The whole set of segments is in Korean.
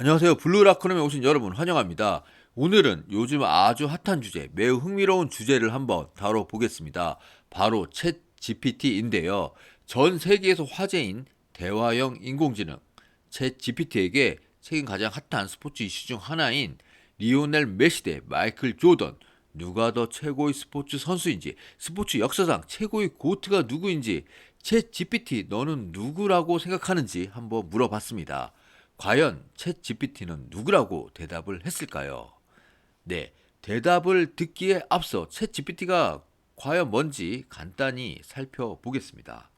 안녕하세요. 블루라크룸에 오신 여러분 환영합니다. 오늘은 요즘 아주 핫한 주제, 매우 흥미로운 주제를 한번 다뤄보겠습니다. 바로 챗 GPT인데요. 전 세계에서 화제인 대화형 인공지능 챗 GPT에게 최근 가장 핫한 스포츠 이슈 중 하나인 리오넬 메시 대 마이클 조던, 누가 더 최고의 스포츠 선수인지, 스포츠 역사상 최고의 고트가 누구인지, 챗 GPT 너는 누구라고 생각하는지 한번 물어봤습니다. 과연 챗 GPT는 누구라고 대답을 했을까요? 네, 대답을 듣기에 앞서 챗 GPT가 과연 뭔지 간단히 살펴보겠습니다.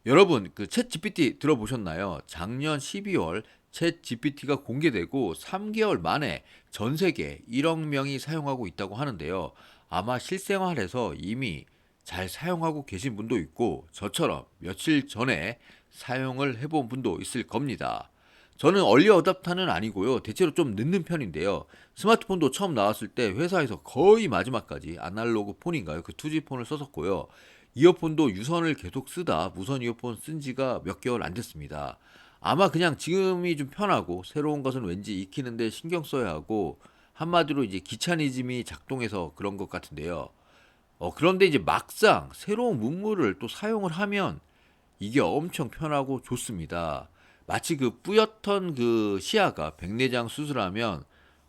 여러분, 챗 GPT 들어보셨나요? 작년 12월 챗 GPT가 공개되고 3개월 만에 전 세계 1억 명이 사용하고 있다고 하는데요. 아마 실생활에서 이미 잘 사용하고 계신 분도 있고 저처럼 며칠 전에 사용을 해본 분도 있을 겁니다. 저는 얼리 어답터는 아니고요. 대체로 좀 늦는 편인데요. 스마트폰도 처음 나왔을 때 회사에서 거의 마지막까지 아날로그 폰인가요? 그 2G 폰을 썼었고요. 이어폰도 유선을 계속 쓰다 무선 이어폰 쓴 지가 몇 개월 안 됐습니다. 아마 그냥 지금이 좀 편하고 새로운 것은 왠지 익히는데 신경 써야 하고 한마디로 이제 귀차니즘이 작동해서 그런 것 같은데요. 그런데 이제 막상 새로운 문물을 또 사용을 하면 이게 엄청 편하고 좋습니다. 마치 그 뿌옇던 그 시야가 백내장 수술하면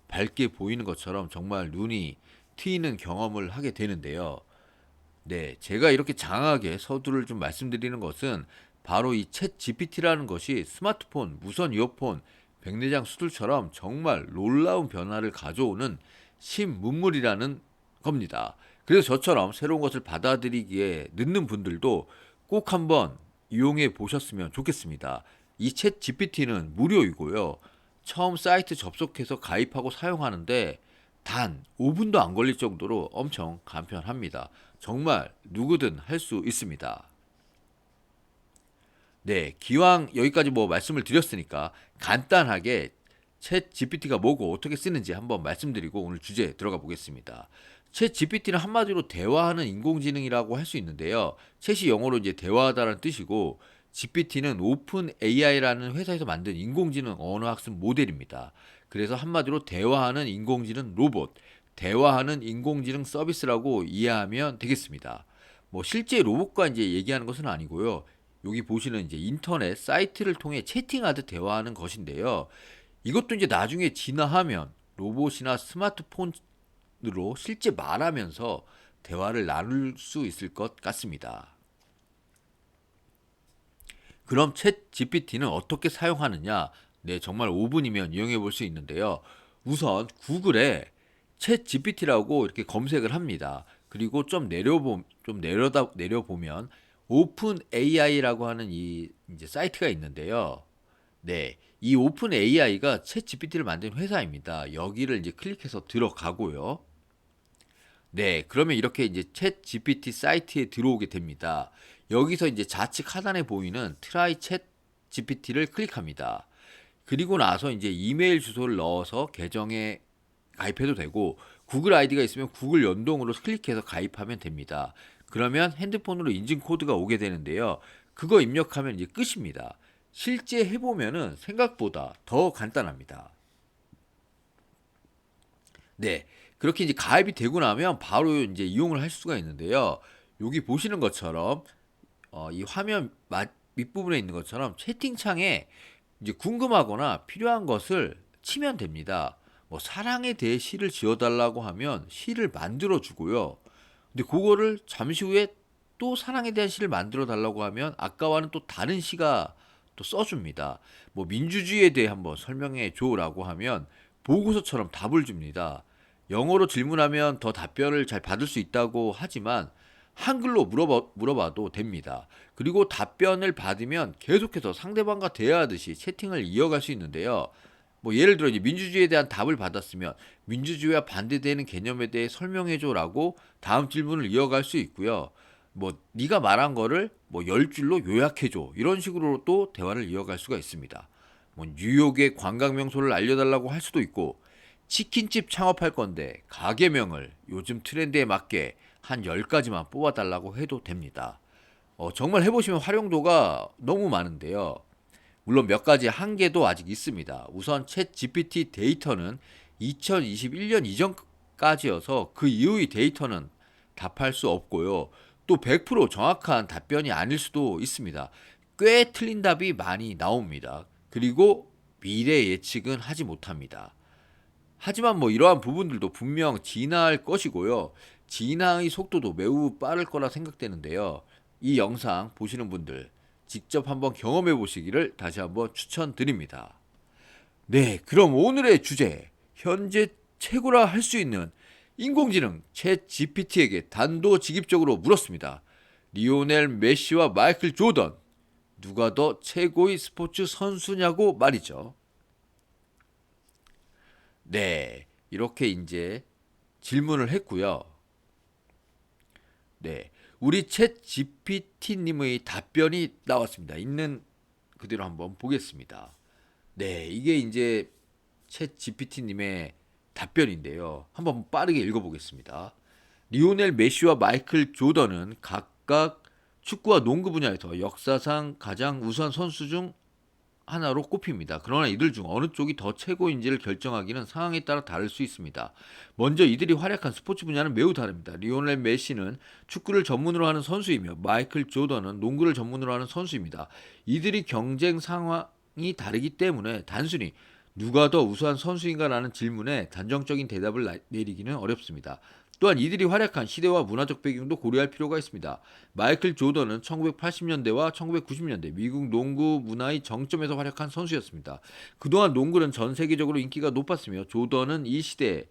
밝게 보이는 것처럼 정말 눈이 트이는 경험을 하게 되는데요. 네, 제가 이렇게 장하게 서두를 좀 말씀드리는 것은 바로 이 챗 GPT라는 것이 스마트폰, 무선 이어폰, 백내장 수술처럼 정말 놀라운 변화를 가져오는 신문물이라는 겁니다. 그래서 저처럼 새로운 것을 받아들이기에 늦는 분들도 꼭 한번 이용해 보셨으면 좋겠습니다. 이 챗 GPT는 무료이고요. 처음 사이트 접속해서 가입하고 사용하는데 단 5분도 안 걸릴 정도로 엄청 간편합니다. 정말 누구든 할 수 있습니다. 네, 기왕 여기까지 뭐 말씀을 드렸으니까 간단하게 챗 GPT가 뭐고 어떻게 쓰는지 한번 말씀드리고 오늘 주제에 들어가 보겠습니다. 챗 GPT는 한마디로 대화하는 인공지능이라고 할 수 있는데요. 챗이 영어로 이제 대화하다라는 뜻이고 GPT는 오픈 AI라는 회사에서 만든 인공지능 언어 학습 모델입니다. 그래서 한마디로 대화하는 인공지능 로봇, 대화하는 인공지능 서비스라고 이해하면 되겠습니다. 뭐 실제 로봇과 이제 얘기하는 것은 아니고요. 여기 보시는 이제 인터넷 사이트를 통해 채팅하듯 대화하는 것인데요. 이것도 이제 나중에 진화하면 로봇이나 스마트폰으로 실제 말하면서 대화를 나눌 수 있을 것 같습니다. 그럼 챗 GPT는 어떻게 사용하느냐? 네, 정말 5분이면 이용해 볼 수 있는데요. 우선 구글에 챗 GPT라고 이렇게 검색을 합니다. 그리고 좀 내려보면 오픈 AI라고 하는 이 이제 사이트가 있는데요. 네, 이 오픈 AI가 챗 GPT를 만든 회사입니다. 여기를 이제 클릭해서 들어가고요. 네, 그러면 이렇게 이제 챗 GPT 사이트에 들어오게 됩니다. 여기서 이제 좌측 하단에 보이는 트라이 챗 GPT를 클릭합니다. 그리고 나서 이제 이메일 주소를 넣어서 계정에 가입해도 되고 구글 아이디가 있으면 구글 연동으로 클릭해서 가입하면 됩니다. 그러면 핸드폰으로 인증 코드가 오게 되는데요. 그거 입력하면 이제 끝입니다. 실제 해보면은 생각보다 더 간단합니다. 네. 그렇게 이제 가입이 되고 나면 바로 이제 이용을 할 수가 있는데요. 여기 보시는 것처럼 이 화면 밑부분에 있는 것처럼 채팅창에 이제 궁금하거나 필요한 것을 치면 됩니다. 뭐 사랑에 대해 시를 지어달라고 하면 시를 만들어 주고요. 근데 그거를 잠시 후에 또 사랑에 대한 시를 만들어 달라고 하면 아까와는 또 다른 시가 또 써줍니다. 뭐 민주주의에 대해 한번 설명해 줘라고 하면 보고서처럼 답을 줍니다. 영어로 질문하면 더 답변을 잘 받을 수 있다고 하지만 한글로 물어봐도 됩니다. 그리고 답변을 받으면 계속해서 상대방과 대화하듯이 채팅을 이어갈 수 있는데요. 뭐 예를 들어 이제 민주주의에 대한 답을 받았으면 민주주의와 반대되는 개념에 대해 설명해줘라고 다음 질문을 이어갈 수 있고요. 뭐 네가 말한 거를 뭐 10줄로 요약해줘 이런 식으로 또 대화를 이어갈 수가 있습니다. 뭐 뉴욕의 관광 명소를 알려달라고 할 수도 있고 치킨집 창업할 건데 가게명을 요즘 트렌드에 맞게 한 10가지만 뽑아달라고 해도 됩니다. 정말 해보시면 활용도가 너무 많은데요. 물론 몇 가지 한계도 아직 있습니다. 우선 챗 GPT 데이터는 2021년 이전까지여서 그 이후의 데이터는 답할 수 없고요. 또 100% 정확한 답변이 아닐 수도 있습니다. 꽤 틀린 답이 많이 나옵니다. 그리고 미래 예측은 하지 못합니다. 하지만 뭐 이러한 부분들도 분명 진화할 것이고요. 진화의 속도도 매우 빠를 거라 생각되는데요. 이 영상 보시는 분들 직접 한번 경험해 보시기를 다시 한번 추천드립니다. 네, 그럼 오늘의 주제, 현재 최고라 할 수 있는 인공지능 챗 GPT에게 단도직입적으로 물었습니다. 리오넬 메시와 마이클 조던, 누가 더 최고의 스포츠 선수냐고 말이죠. 네, 이렇게 이제 질문을 했고요. 네, 우리 챗 GPT님의 답변이 나왔습니다. 있는 그대로 한번 보겠습니다. 네, 이게 이제 챗 GPT님의 답변인데요. 한번 빠르게 읽어보겠습니다. 리오넬 메시와 마이클 조던은 각각 축구와 농구 분야에서 역사상 가장 우수한 선수 중 하나로 꼽힙니다. 그러나 이들 중 어느 쪽이 더 최고인지를 결정하기는 상황에 따라 다를 수 있습니다. 먼저 이들이 활약한 스포츠 분야는 매우 다릅니다. 리오넬 메시는 축구를 전문으로 하는 선수이며 마이클 조던은 농구를 전문으로 하는 선수입니다. 이들이 경쟁 상황이 다르기 때문에 단순히 누가 더 우수한 선수인가라는 질문에 단정적인 대답을 내리기는 어렵습니다. 또한 이들이 활약한 시대와 문화적 배경도 고려할 필요가 있습니다. 마이클 조던은 1980년대와 1990년대 미국 농구 문화의 정점에서 활약한 선수였습니다. 그동안 농구는 전 세계적으로 인기가 높았으며 조던은 이 시대에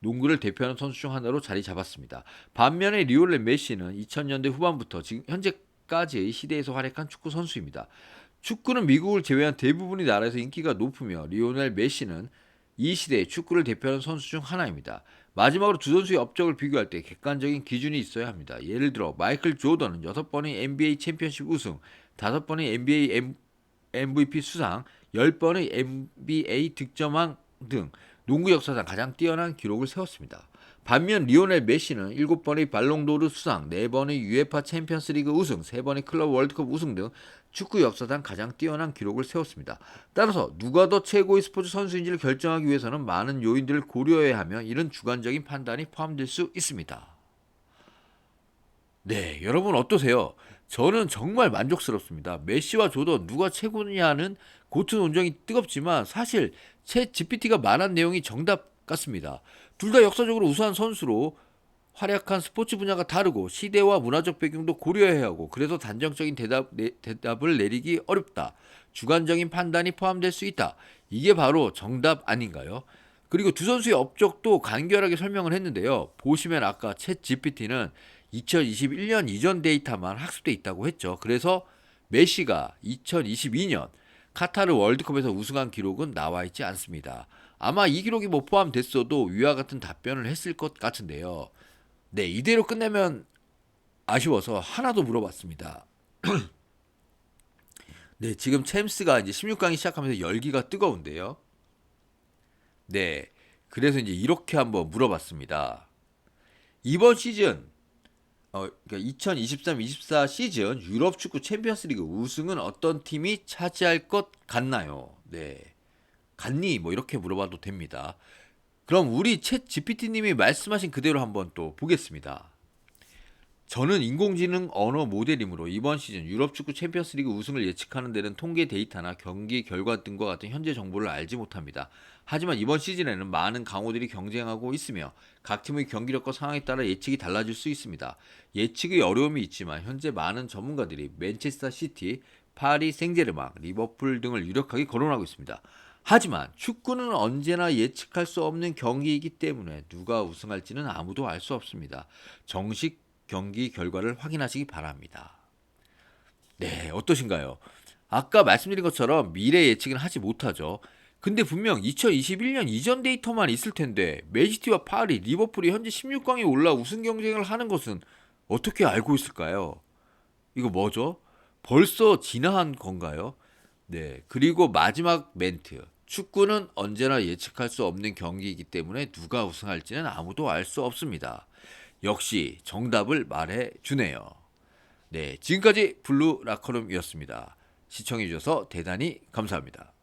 농구를 대표하는 선수 중 하나로 자리 잡았습니다. 반면에 리오넬 메시는 2000년대 후반부터 지금 현재까지의 시대에서 활약한 축구 선수입니다. 축구는 미국을 제외한 대부분의 나라에서 인기가 높으며 리오넬 메시는 이 시대의 축구를 대표하는 선수 중 하나입니다. 마지막으로 두 선수의 업적을 비교할 때 객관적인 기준이 있어야 합니다. 예를 들어 마이클 조던은 6번의 NBA 챔피언십 우승, 5번의 NBA MVP 수상, 10번의 NBA 득점왕 등 농구 역사상 가장 뛰어난 기록을 세웠습니다. 반면 리오넬 메시는 7번의 발롱도르 수상, 4번의 UEFA 챔피언스리그 우승, 3번의 클럽 월드컵 우승 등 축구 역사상 가장 뛰어난 기록을 세웠습니다. 따라서 누가 더 최고의 스포츠 선수인지를 결정하기 위해서는 많은 요인들을 고려해야 하며 이런 주관적인 판단이 포함될 수 있습니다. 네, 여러분 어떠세요? 저는 정말 만족스럽습니다. 메시와 조던 누가 최고냐는 고트 논쟁이 뜨겁지만 사실 챗 GPT가 말한 내용이 정답 같습니다. 둘 다 역사적으로 우수한 선수로 활약한 스포츠 분야가 다르고 시대와 문화적 배경도 고려해야 하고 그래서 단정적인 대답을 내리기 어렵다. 주관적인 판단이 포함될 수 있다. 이게 바로 정답 아닌가요? 그리고 두 선수의 업적도 간결하게 설명을 했는데요. 보시면 아까 챗 GPT는 2021년 이전 데이터만 학습돼 있다고 했죠. 그래서 메시가 2022년 카타르 월드컵에서 우승한 기록은 나와 있지 않습니다. 아마 이 기록이 뭐 포함됐어도 위와 같은 답변을 했을 것 같은데요. 네, 이대로 끝내면 아쉬워서 하나 더 물어봤습니다. 네, 지금 챔스가 이제 16강이 시작하면서 열기가 뜨거운데요. 네, 그래서 이제 이렇게 한번 물어봤습니다. 이번 시즌, 그러니까 2023-24 시즌 유럽 축구 챔피언스리그 우승은 어떤 팀이 차지할 것 같나요? 네, 같니? 뭐 이렇게 물어봐도 됩니다. 그럼 우리 챗 GPT님이 말씀하신 그대로 한번 또 보겠습니다. 저는 인공지능 언어 모델이므로 이번 시즌 유럽 축구 챔피언스리그 우승을 예측하는 데는 통계 데이터나 경기 결과 등과 같은 현재 정보를 알지 못합니다. 하지만 이번 시즌에는 많은 강호들이 경쟁하고 있으며 각 팀의 경기력과 상황에 따라 예측이 달라질 수 있습니다. 예측의 어려움이 있지만 현재 많은 전문가들이 맨체스터 시티, 파리 생제르맹, 리버풀 등을 유력하게 거론하고 있습니다. 하지만 축구는 언제나 예측할 수 없는 경기이기 때문에 누가 우승할지는 아무도 알 수 없습니다. 정식 경기 결과를 확인하시기 바랍니다. 네, 어떠신가요? 아까 말씀드린 것처럼 미래 예측은 하지 못하죠. 근데 분명 2021년 이전 데이터만 있을 텐데 맨시티와 파리, 리버풀이 현재 16강에 올라 우승 경쟁을 하는 것은 어떻게 알고 있을까요? 이거 뭐죠? 벌써 진화한 건가요? 네, 그리고 마지막 멘트. 축구는 언제나 예측할 수 없는 경기이기 때문에 누가 우승할지는 아무도 알 수 없습니다. 역시 정답을 말해 주네요. 네, 지금까지 블루 라커룸이었습니다. 시청해 주셔서 대단히 감사합니다.